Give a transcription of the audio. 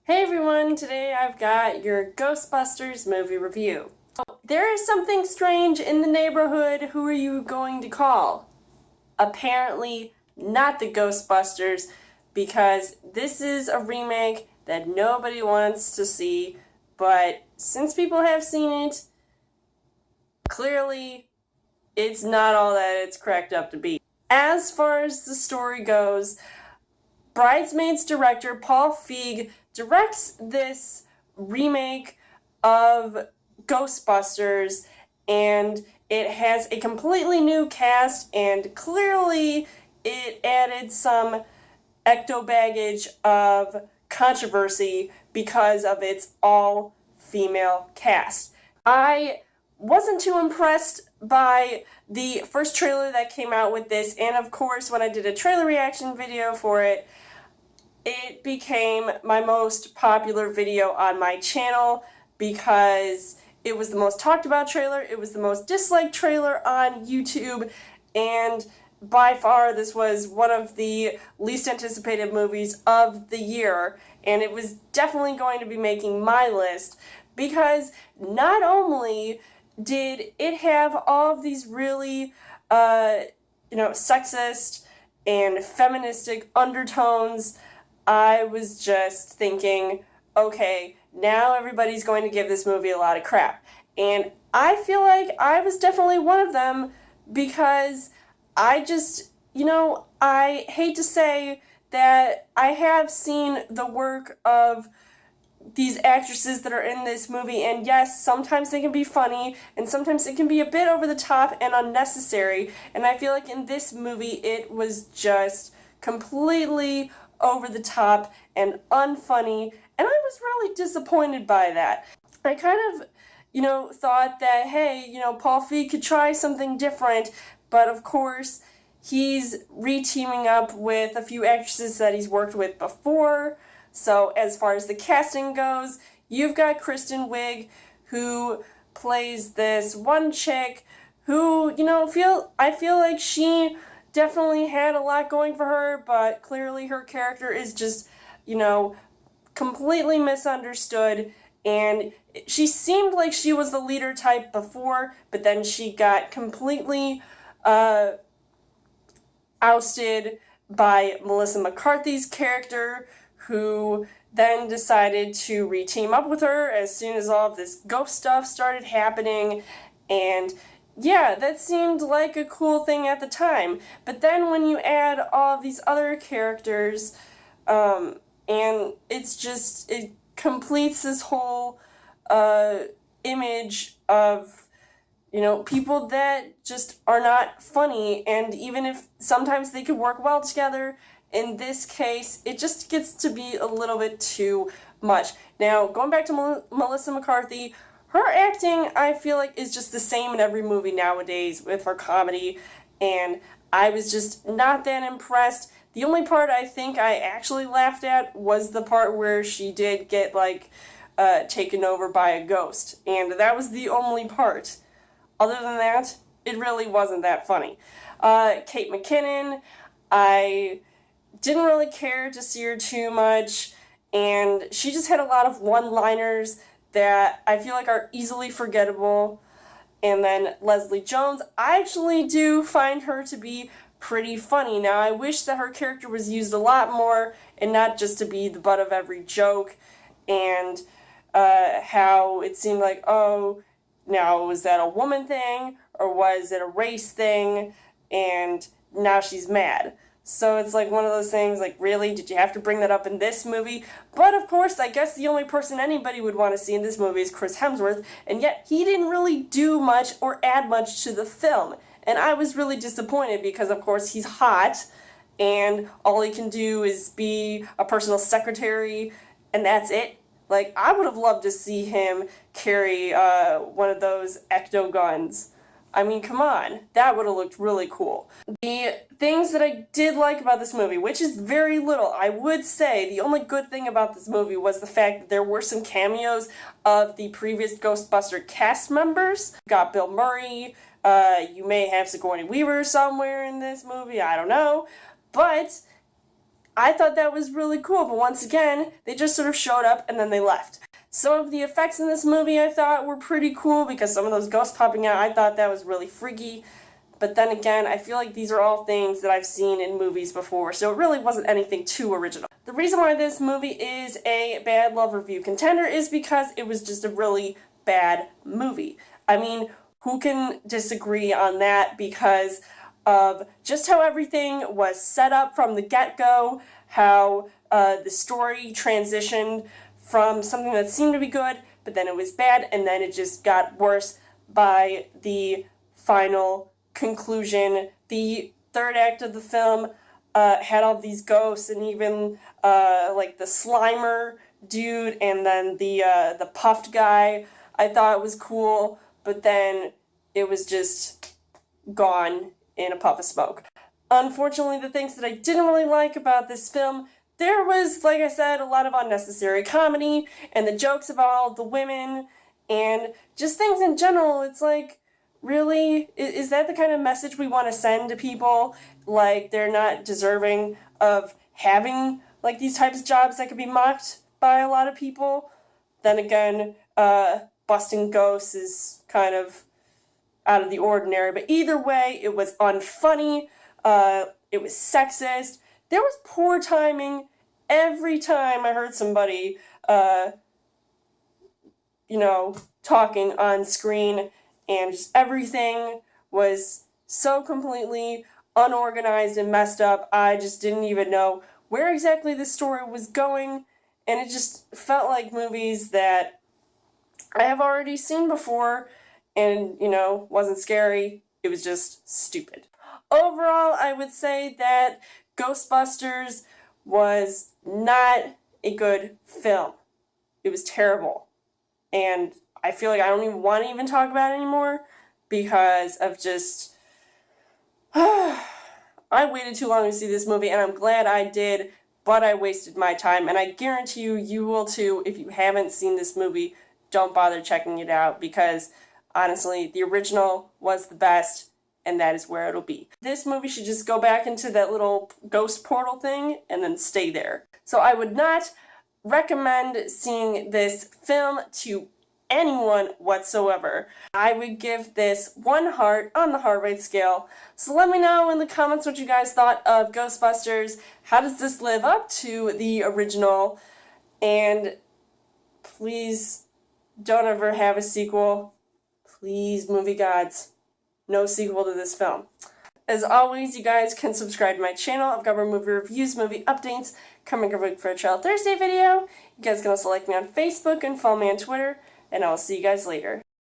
Hey everyone, today I've got your Ghostbusters movie review. There is something strange in the neighborhood. Who are you going to call? Apparently not the Ghostbusters, because this is a remake that nobody wants to see, but since people have seen it, clearly it's not all that it's cracked up to be. As far as the story goes, Bridesmaids director Paul Feig directs this remake of Ghostbusters, and it has a completely new cast, and clearly it added some ecto baggage of controversy because of its all-female cast. I wasn't too impressed by the first trailer that came out with this, and of course when I did a trailer reaction video for it, it became my most popular video on my channel because it was the most talked about trailer, it was the most disliked trailer on YouTube, and by far this was one of the least anticipated movies of the year, and it was definitely going to be making my list because not only did it have all of these really, sexist and feministic undertones. I was just thinking, okay, now everybody's going to give this movie a lot of crap. And I feel like I was definitely one of them because I just, I hate to say that I have seen the work of these actresses that are in this movie, and yes, sometimes they can be funny, and sometimes it can be a bit over the top and unnecessary, and I feel like in this movie it was just completely over the top and unfunny, and I was really disappointed by that. I kind of, thought that, hey, Paul Feig could try something different, but of course, he's re-teaming up with a few actresses that he's worked with before. So as far as the casting goes, you've got Kristen Wiig, who plays this one chick who, I feel like she definitely had a lot going for her, but clearly her character is just, completely misunderstood, and she seemed like she was the leader type before, but then she got completely ousted by Melissa McCarthy's character, who then decided to re-team up with her as soon as all of this ghost stuff started happening, and yeah, that seemed like a cool thing at the time. But then when you add all of these other characters, and it completes this whole image of, people that just are not funny, and even if sometimes they could work well together, in this case, it just gets to be a little bit too much. Now, going back to Melissa McCarthy, her acting, I feel like, is just the same in every movie nowadays with her comedy, and I was just not that impressed. The only part I think I actually laughed at was the part where she did get, taken over by a ghost, and that was the only part. Other than that, it really wasn't that funny. Kate McKinnon, I didn't really care to see her too much, and she just had a lot of one-liners that I feel like are easily forgettable. And then Leslie Jones, I actually do find her to be pretty funny. Now, I wish that her character was used a lot more and not just to be the butt of every joke, and how it seemed like, oh, now was that a woman thing or was it a race thing, and now she's mad. So it's like one of those things, like, really? Did you have to bring that up in this movie? But of course, I guess the only person anybody would want to see in this movie is Chris Hemsworth, and yet he didn't really do much or add much to the film. And I was really disappointed because, of course, he's hot, and all he can do is be a personal secretary, and that's it. Like, I would have loved to see him carry one of those ecto guns. I mean, come on, that would have looked really cool. The things that I did like about this movie, which is very little, I would say the only good thing about this movie was the fact that there were some cameos of the previous Ghostbuster cast members. You got Bill Murray, you may have Sigourney Weaver somewhere in this movie, I don't know, but I thought that was really cool, but once again, they just sort of showed up and then they left. Some of the effects in this movie I thought were pretty cool because some of those ghosts popping out, I thought that was really freaky. But then again, I feel like these are all things that I've seen in movies before, so it really wasn't anything too original. The reason why this movie is a bad love review contender is because it was just a really bad movie. I mean, who can disagree on that because of just how everything was set up from the get-go, how the story transitioned from something that seemed to be good, but then it was bad, and then it just got worse by the final conclusion. The third act of the film had all these ghosts, and even like the Slimer dude, and then the puffed guy. I thought it was cool, but then it was just gone in a puff of smoke. Unfortunately, the things that I didn't really like about this film, there was, like I said, a lot of unnecessary comedy, and the jokes about all the women, and just things in general. It's like, really? Is that the kind of message we want to send to people? Like, they're not deserving of having, like, these types of jobs that could be mocked by a lot of people? Then again, busting ghosts is kind of out of the ordinary. But either way, it was unfunny. It was sexist. There was poor timing every time I heard somebody, talking on screen, and just everything was so completely unorganized and messed up. I just didn't even know where exactly this story was going, and it just felt like movies that I have already seen before, and, wasn't scary. It was just stupid. Overall, I would say that Ghostbusters was not a good film. It was terrible. And I feel like I don't even want to even talk about it anymore because of just... I waited too long to see this movie, and I'm glad I did, but I wasted my time, and I guarantee you, you will too. If you haven't seen this movie, don't bother checking it out because, honestly, the original was the best, and that is where it'll be. This movie should just go back into that little ghost portal thing and then stay there. So I would not recommend seeing this film to anyone whatsoever. I would give this 1 heart on the heart rate scale. So let me know in the comments what you guys thought of Ghostbusters. How does this live up to the original? And please don't ever have a sequel. Please, movie gods. No sequel to this film. As always, you guys can subscribe to my channel. I've got more movie reviews, movie updates coming every week for a Trail Thursday video. You guys can also like me on Facebook and follow me on Twitter. And I'll see you guys later.